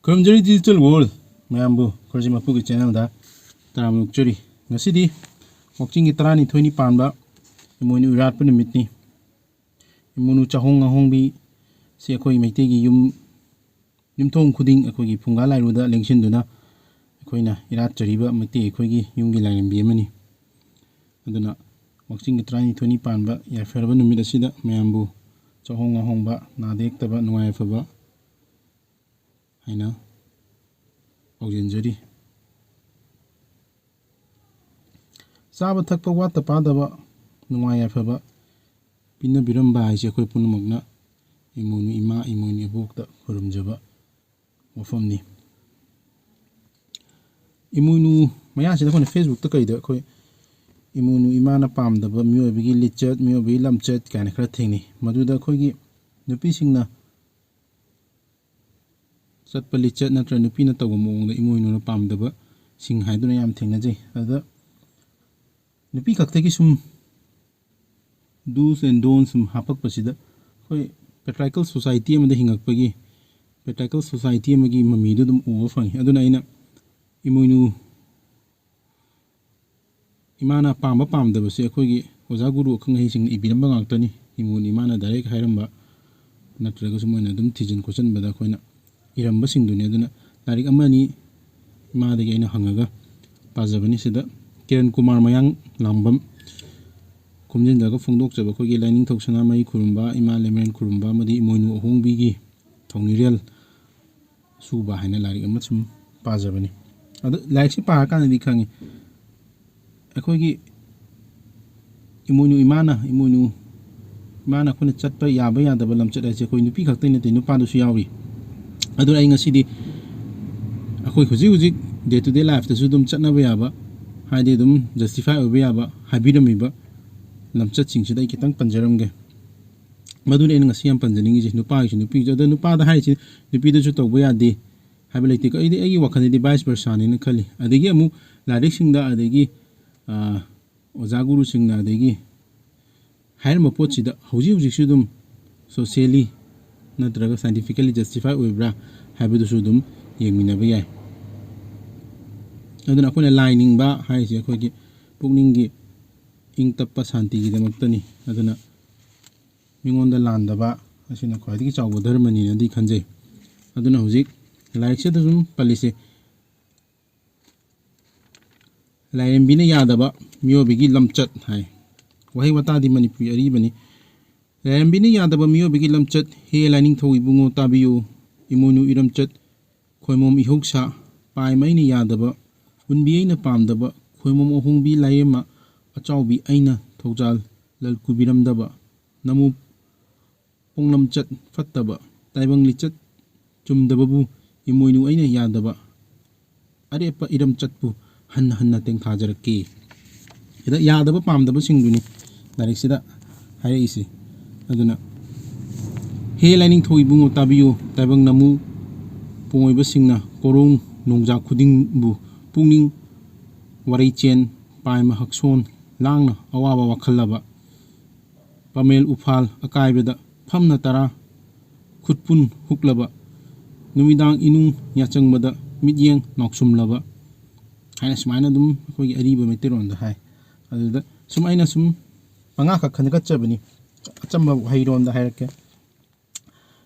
Khurumjari digital world mayambu khurji mapugi channel da taramuk churi ngasidi wakching gi tarani thoini panba IMOINU irat pu nimit ni IMOINU Ahongbi se akhoi meite gi yumthong khuding akhoi gi phunga lairu da lengsin duna akhoi na irat chariba meite akhoi gi yumgi lairambi amani aduna wakching gi tarani thoini panba ya ferba nimit asida mayambu Ahongba nadek taba nuai faba haina paujenjari saba thakpa wata padaba nuai faba pinna biramba haise akhoi punmagna IMOINU ima IMOINU abokta khurumjaba wafamni IMOINU maya sida khone Facebook ta kaida akhoi IMOINU imana pamdaba miyoibigi lichat miyoibigi lamchat kana khara thengni maduda akhoi gi nupi singna satpa lichat natra nupi na tawba mawngda IMOINU na pamdaba sing haiduna yam thengnajai ada nupi kaktagi sum do's and don'ts sum hapak pasida khoi patriarchal society amada hingakpagi patriarchal society amagi mamidu dum uwa fangi aduna ina IMOINU imana pamdaba se akhoi gi oja guru khangai sing ibiramba ngaktani IMOINU imana direct hairamba natraga sumoina dum thijin question bada khoina iramba singduni aduna tarik amani imadagi aina hangaga pajabani sida KIRAN KUMAR MAYANGLAMBAM kumjin jaga phongdok jaba khogi Lainingthou Sanamahi Khurumba IMA Leimarel Khurumba madi IMOINU Ahongbi Thounirol suba haina larik ama sum pajabani adu laik si pa kana di khangi akhoi gi IMOINU imana khone chatpa yaba yadaba lamchat aise khoi nupi khaktai nate nupa du su yawi adu ai ngasidi akhoi huji day to day life ta su dum chatna ba yaba haide dum justify oba yaba habiramiba lamchat sing sidai kitang panjaramge madune en ngasi yam panjaningi je nupa gi nupi jada nupa da hai chi nupi da su tawba yade habilati ko ai wakhani di vice versa ni khali adigi amu ladik singda adigi oja guru singna adigi hair mapot sida huji su dum socially natraga scientifically justify oibra habidu su dum yengminaba yai aduna khone lining ba hai se khogi pukning gi ing tappa santi gi damaktani aduna mingonda landaba asina khwaidigi chawba dharmani nadi khanjai aduna hujik like se dum palise lairembina yadaba miyobigi lamchat hai wahi wata di Manipuri aribani lairembina yadaba miyobigi lamchat he Lainingthou ibungo tabiyo IMOINU iramchat khoimom ihoksa paimaini yadaba unbi aina pamdaba khoimom Ahongbi laima achawbi aina thoujal lalkubiramdaba namu ponglamchat fattaba taibang lichat chumdababu IMOINU aina yadaba arepa iramchatpu hanna tengthajarake ida yadaba pamdaba singduni direct sida hai isi aduna he Lainingthou ibungo tabiyo taibang namu pongoiba singna korong nongja khuding bu pungning warai chen paima hakson langna awaba wakhalaba pamel ufal akaibeda phamna tara khutpun huklaba numidang inung yachangmada midyeng noksumlaba haina sumaina dum akhoi ariba meteron da hai aduda sumaina sum panga kha khanga chabani achamba hairon da hairake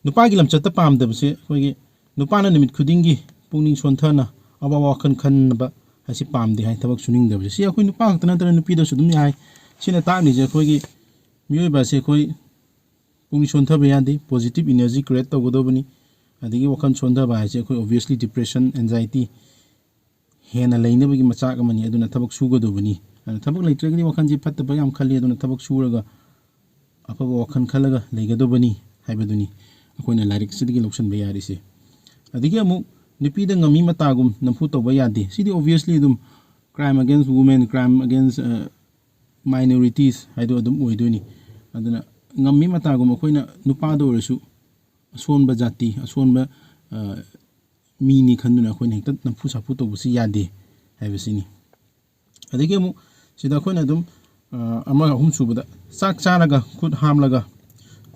nupa gi lamchata pamdabse akhoi nupana nimit khudingi pungning sonthana abawa wakhan khanba hasi pamde hai thabak suning dabse si akhoi nupa khakta natara nupi da sudum yai sina taani je akhoi gi miyoiba se akhoi pungning sonthaba yade positive energy create tawgodobani adigi wakhan sonthaba hai se akhoi obviously depression anxiety hena lainabagi machak amani aduna thabak sugodobani thabak leitragani wakhan ji fattaba yam khali aduna thabak suraga afaba wakhan khalaga leigadobani haibaduni akoina larik sidigi loksan ba yari se adigi amu nupida ngami matagum nampu tawba yade sidi obviously dum crime against women crime against minorities haido adum oidoni aduna ngami matagum akoina nupado resu asonba jati asonba mini khanduna akoina hekta nampu sapu tawbusi yade haibasini adigi amu sida akoina dum ama ahum subada sak charaga khut hamlaga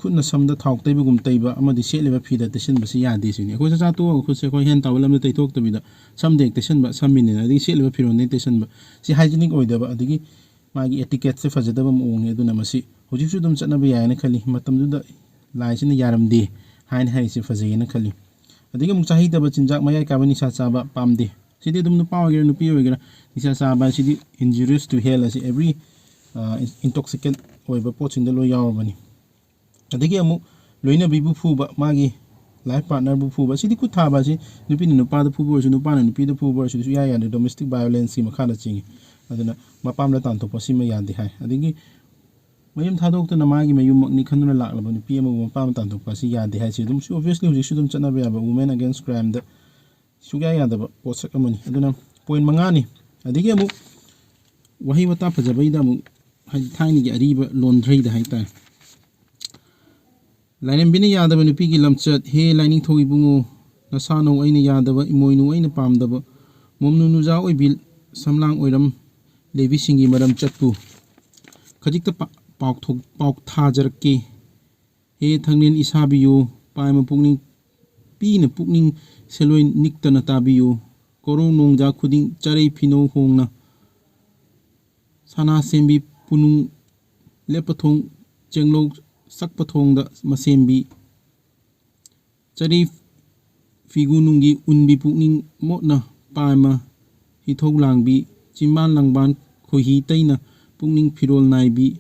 khutna samda thawk taibagum taiba amadi setleba phida tesinba si yade sini khoi cha to khutse khoi hen tawlam tai thok tabida samde tesinba samine adi setleba phiron ne tesinba si hygienic oidaba adigi magi etiquette se fajadaba mong aduna masi hojik su dum chana ba yana khali matam du da lai sina yaramde hain hai se fajayena khali adigi muk chahi daba chinjak mayai ka bani sa chaba pamde sidi dum nu pawa ger nu pi oigera nisa chaba sidi injurious to health as every intoxicant oiba poching da lo yawbani adigi amu loina bibu phuba magi life partner bu phuba sidi ku thaba si nupi ni nupa da phubo su nupa na nupi da phubo su ya ya domestic violence ki makhala chingi aduna mapam la tan to pasima yandi hai adigi mayum thadok to na magi mayum ni khanuna laklaba nupi amu mapam tan to pasi yandi hai si dum su obviously hujik su dum chana ba ba women against crime da su ya ya da posak amani aduna point mangani adigi amu wahi wata phajabai da mu thaini gi ariba laundry da hai ta Lainambina yadaba nupi gi lamchat he Lainingthou ibungo nasano aina yadaba imoinu aina pamdaba momnu nuja oibil samlang oiram levi singi maram chatpu khajikta pauk thajarke he thangnen isabiyo paima pukning pina pukning seloi niktana tabiyo korong nongja khuding charei phino hongna sana sembi punung lepathong chenglok sakpathong da masembi chari figunungi unbi pukning motna paima hithog langbi chimban langban khohi taina pukning phirol naibi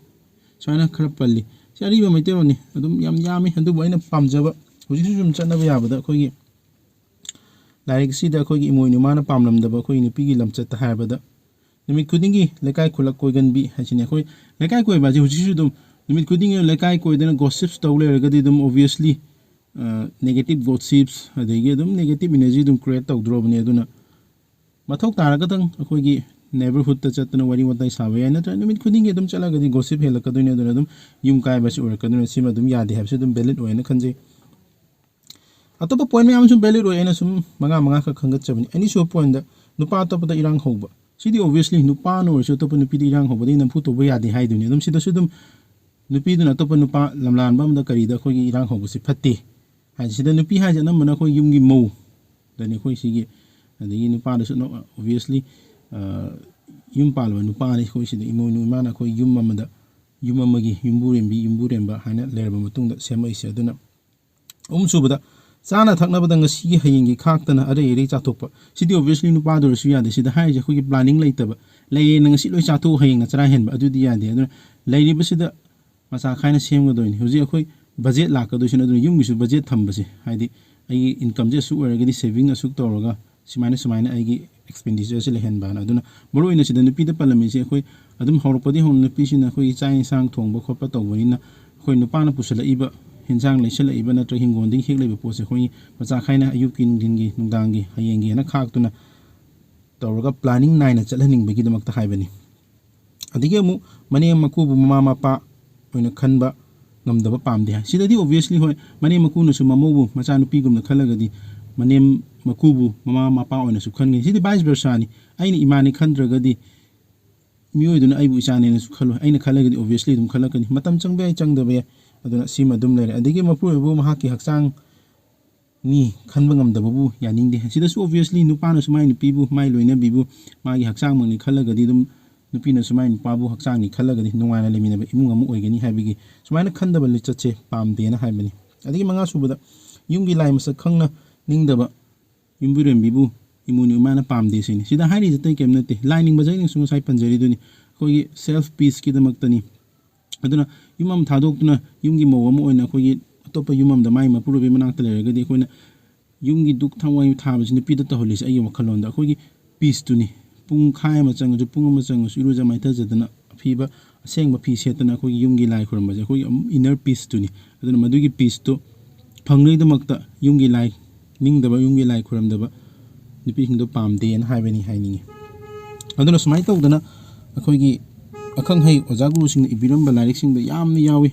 chaina khara palli chari ba maite roni adum yam yami handu baina pamjaba hujik sum chana ba yabada khogi direct sida khogi imoinu mana pamlamdaba khoi ni pigi lamchat ta habada nimit kudingi lekai khulak koigan bi hachine khoi lekai koi baji hujik su dum nimit kudingi lekai koi dena gossips tawle ragadi dum obviously negative gossips adegi dum negative energy dum create tawdrobani aduna mathok taraga tang akhoi neighborhood ta chatna wari watai sabe ya natra nimit kudingi dum chala gadi gossip helakadune aduna dum yum kai basi urakadune sima dum yadi habse dum valid oina khanje atopa point me amsum valid oina sum manga ka khangat chabani ani so point da nupa atopa da irang hoba sidi obviously nupa no so topa nupi di irang hoba din phu to ba yadi hai duni dum sida sudum nupi duna topa nupa lamlan bam da kari da khoi irang hoba si phatte ha sida nupi ha jana mana khoi yum gi mo dani khoi sigi adigi nupa da so obviously yum palwa nupa ni khoi sida imoinu mana khoi yum amada yum amagi yumburemba hana lerba matungda semai se aduna subada chana thakna badanga si hayingi khaktana are ere chatokpa sidi obviously nupa do su yade sida haije khoi planning laitaba lay nang si loi chatho haying na chara henba adudi yade aduna lairi basida masa khaina semga doini huji khoi budget lakka do sina yum gisu budget thambase haidi ai income je su oragadi saving asuk toroga simaina aigi expenditure se lehen bana aduna moroina sida nupi da palami se khoi adum horpadi hon nupi sina khoi chai sang thongba khoppa tawbani khoi nupa na pusala iba hinsang leisala iba na tra hingonding hegleba pose khoi macha khaina ayukin dingi nungdangi hayengi na khaktuna tawraga planning naina chalhaning bagi damakta haibani adigi mu mane makubu mama mapa oina khanba ngamdaba pamde sidadi obviously hoi mane makunu su mamobu macha nupi gumna khalagadi mane makubu mama mapa oina su khangi sidi vice versa ni aini imani khandragadi miyoiduna aibu isane na su khalo aina khalagadi obviously dum khalakani matam changbe ai changdabe aduna sima dum lere adigi mapubu mahaki haksang ni khanba ngamdabu yaningde sida su obviously nupana sumai nupi bu mai loina bibu magi haksang mangni khalagadi dum nupina sumai nupabu haksang ni khalagadi nungaina leminaba imung amu oigani haibigi sumaina khandaba lichache pamde na haibani adigi manga subada yumgi lai masak khangna ningdaba yumburem bibu imuni mana pamde sini sida hairi jatai kemnate lining bajai ning sunga sai panjari duni khoi self peace ki damaktani aduna yumam thadokna yumgi mawam oina khoi atopa yumam da mai mapurubi manakta leragadi khoina yumgi duk thawai thabajini pida ta holis ayi wakhalonda khoi peace tuni pung khai ma chang ju pung ma chang su iruja mai thajadana phiba asengba phi setana khoi yumgi lai khuramba je khoi inner peace tuni aduna madugi peace to phangnei damakta yumgi lai ningdaba yumgi lai khuramdaba nupi hingdo pamde na haibani hainingi aduna sumai tawdana akhoigi akhang hai ojaguru sing ibiramba lairik sing da yamni yawi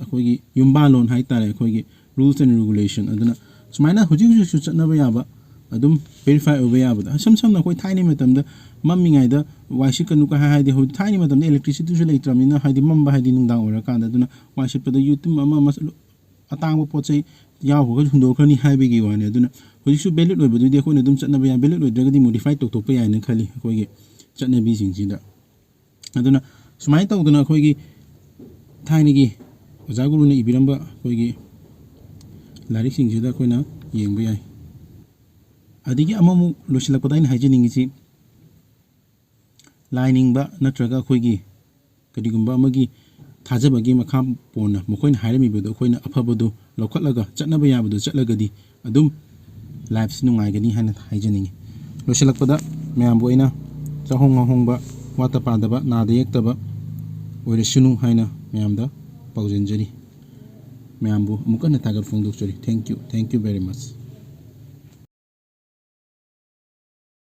akhoigi Yumballon hai tare akhoigi rules and regulation aduna sumaina huji su chatnaba yaba adum verify over yabada sam na koi thaini matamda mammingaida washi kanu ka haide ho thaini matamda electricity su leitramina haidi mamba haidi nungdang ora kanda duna washi pada youtube ama atang po chai yaw ho hundo khani haibe gi wane duna hojisu valid oi badu de khoi na dum chatna ba ya valid oi dragadi modify tok tok pa ya na khali khoi gi chatna bi sing ji da aduna sumai tawduna khoi gi thaini gi oja guru ne ibiramba khoi gi larik sing ji da khoi na yeng ba yai adigi amamu losilak pada in hygiene ngi lining ba natraga khoi gi kadigumba amagi thajabagi makham pona mokoin hairami bodo khoina afabado lokhatlaga chatnaba yabado chatlagadi adum lives nungai gani hana hygiene ngi losilak pada mayam boina chahong hongba wata padaba nada yektaba oire sunu haina mayamda paujanjari mayambu mukana tagar phongdok chori thank you very much.